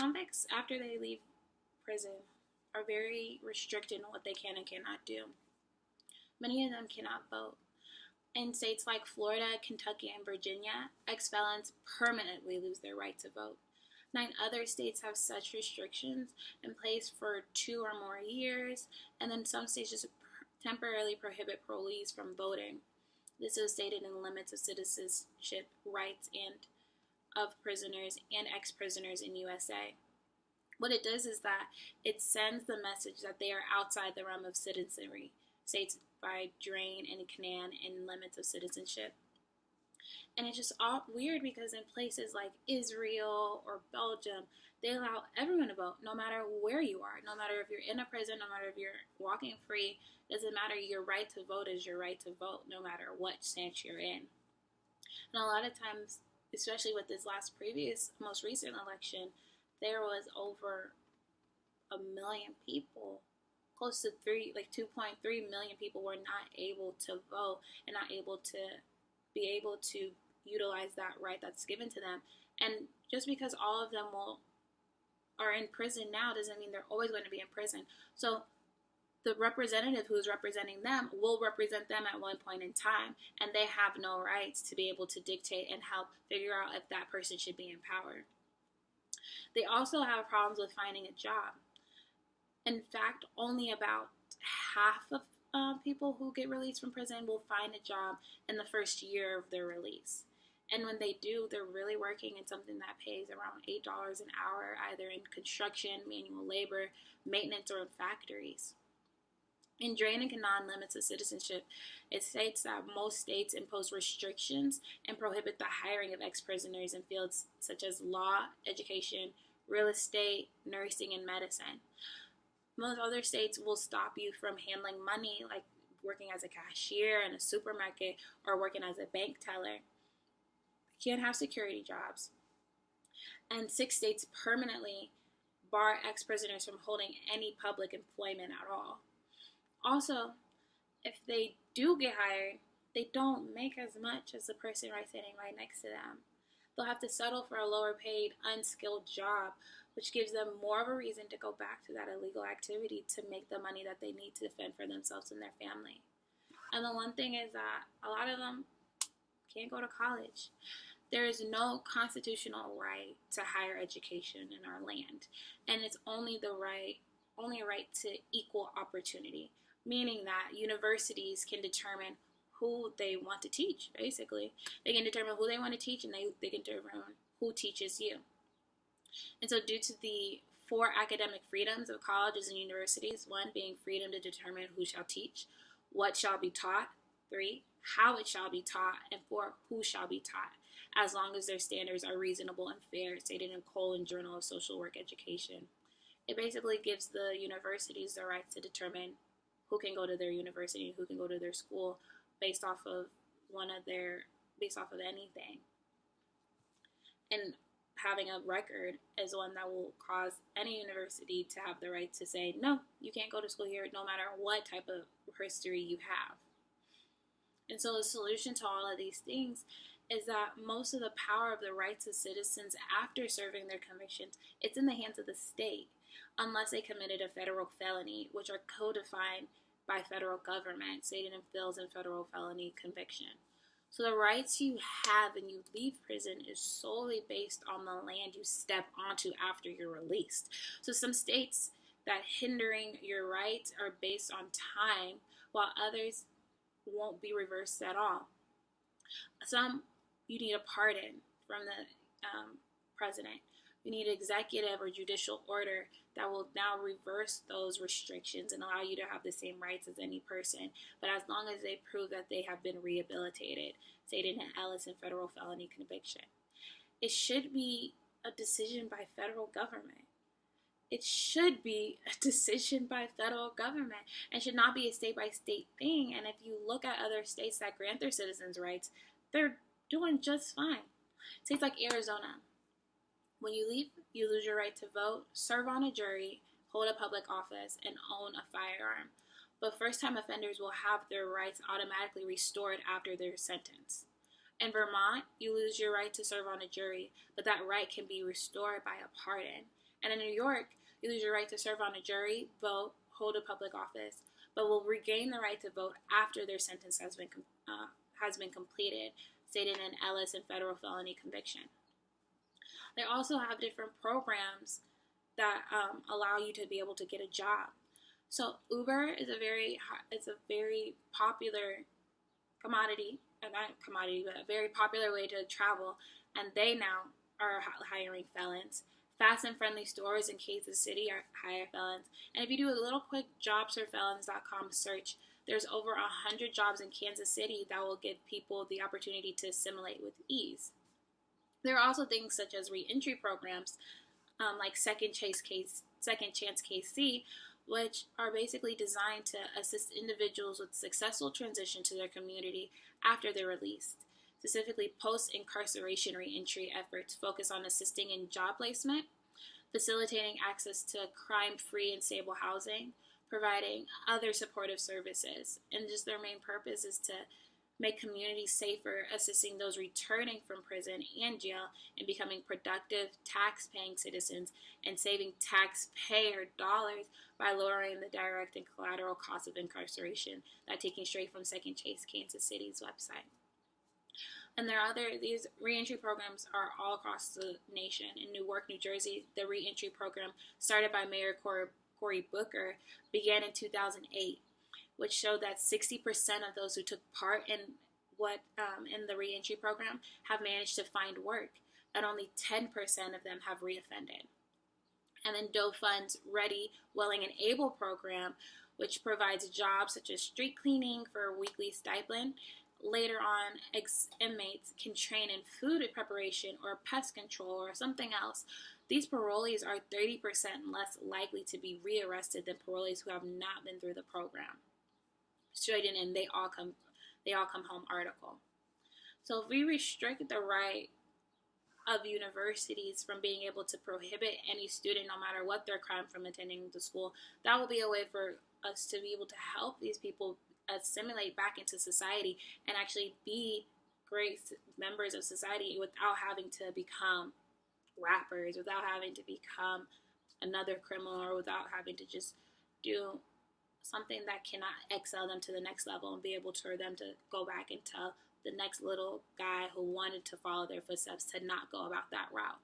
Convicts, after they leave prison, are very restricted in what they can and cannot do. Many of them cannot vote. In states like Florida, Kentucky, and Virginia, ex-felons permanently lose their right to vote. 9 other states have such restrictions in place for 2 or more years, and then some states just temporarily prohibit parolees from voting. This is stated in the limits of citizenship rights and of prisoners and ex-prisoners in USA. What it does is that it sends the message that they are outside the realm of citizenry, states by Drain and Canaan in limits of citizenship. And it's just all weird because in places like Israel or Belgium, they allow everyone to vote, no matter where you are, no matter if you're in a prison, no matter if you're walking free, doesn't matter. Your right to vote is your right to vote, no matter what stance you're in. And a lot of times, especially with this most recent election, there was over 1 million people, close to 2.3 million people were not able to vote and not able to be able to utilize that right that's given to them. And just because all of them are in prison now doesn't mean they're always going to be in prison. So the representative who's representing them will represent them at one point in time, and they have no rights to be able to dictate and help figure out if that person should be in power. They also have problems with finding a job. In fact, only about half of people who get released from prison will find a job in the first year of their release. And when they do, they're really working in something that pays around $8 an hour, either in construction, manual labor, maintenance, or in factories. In Drain and Canaan limits of citizenship, it states that most states impose restrictions and prohibit the hiring of ex-prisoners in fields such as law, education, real estate, nursing, and medicine. Most other states will stop you from handling money, like working as a cashier in a supermarket or working as a bank teller. You can't have security jobs. And 6 states permanently bar ex-prisoners from holding any public employment at all. Also, if they do get hired, they don't make as much as the person sitting right next to them. They'll have to settle for a lower paid, unskilled job, which gives them more of a reason to go back to that illegal activity to make the money that they need to defend for themselves and their family. And the one thing is that a lot of them can't go to college. There is no constitutional right to higher education in our land, and it's only a right to equal opportunity, meaning that universities can determine who they want to teach, basically. They can determine who they want to teach, and they can determine who teaches you. And so due to the 4 academic freedoms of colleges and universities, 1 being freedom to determine who shall teach, what shall be taught, 3, how it shall be taught, and 4, who shall be taught, as long as their standards are reasonable and fair, stated in Cole and Journal of Social Work Education. It basically gives the universities the right to determine who can go to their university and who can go to their school based off of anything. And having a record is one that will cause any university to have the right to say, no, you can't go to school here no matter what type of history you have. And so the solution to all of these things is that most of the power of the rights of citizens after serving their convictions, it's in the hands of the state, unless they committed a federal felony, which are codified by federal government, stated in Phil's and federal felony conviction. So the rights you have when you leave prison is solely based on the land you step onto after you're released. So some states that hindering your rights are based on time, while others won't be reversed at all. Some, you need a pardon from the president. You need an executive or judicial order that will now reverse those restrictions and allow you to have the same rights as any person, but as long as they prove that they have been rehabilitated, stated in Ellis and federal felony conviction. It should be a decision by federal government. It should be a decision by federal government and should not be a state-by-state thing. And if you look at other states that grant their citizens rights, they're doing just fine. States like Arizona, when you leave, you lose your right to vote, serve on a jury, hold a public office, and own a firearm. But first-time offenders will have their rights automatically restored after their sentence. In Vermont, you lose your right to serve on a jury, but that right can be restored by a pardon. And in New York, you lose your right to serve on a jury, vote, hold a public office, but will regain the right to vote after their sentence has been completed, stated in Ellis and federal felony conviction. They also have different programs that allow you to be able to get a job. So Uber is a very popular commodity, not commodity, but a very popular way to travel, and they now are hiring felons. Fast and friendly stores in Kansas City are hire felons. And if you do a little quick jobsforfelons.com search, there's over 100 jobs in Kansas City that will give people the opportunity to assimilate with ease. There are also things such as reentry programs, like Second Chance KC, which are basically designed to assist individuals with successful transition to their community after they're released. Specifically, post-incarceration reentry efforts focus on assisting in job placement, facilitating access to crime-free and stable housing, providing other supportive services, and just their main purpose is to make communities safer, assisting those returning from prison and jail in becoming productive, tax-paying citizens and saving taxpayer dollars by lowering the direct and collateral costs of incarceration. That taking straight from Second Chance Kansas City's website. And these reentry programs are all across the nation. In Newark, New Jersey, the reentry program started by Mayor Cory Booker began in 2008, which showed that 60% of those who took part in the reentry program have managed to find work, and only 10% of them have reoffended. And then Doe Fund's Ready, Willing, and Able program, which provides jobs such as street cleaning for a weekly stipend. Later on, inmates can train in food preparation or pest control or something else. These parolees are 30% less likely to be rearrested than parolees who have not been through the program. Straight in, and they all come home article. So if we restrict the right of universities from being able to prohibit any student, no matter what their crime, from attending the school, that will be a way for us to be able to help these people assimilate back into society and actually be great members of society without having to become rappers, without having to become another criminal, or without having to just do something that cannot excel them to the next level and be able for them to go back and tell the next little guy who wanted to follow their footsteps to not go about that route.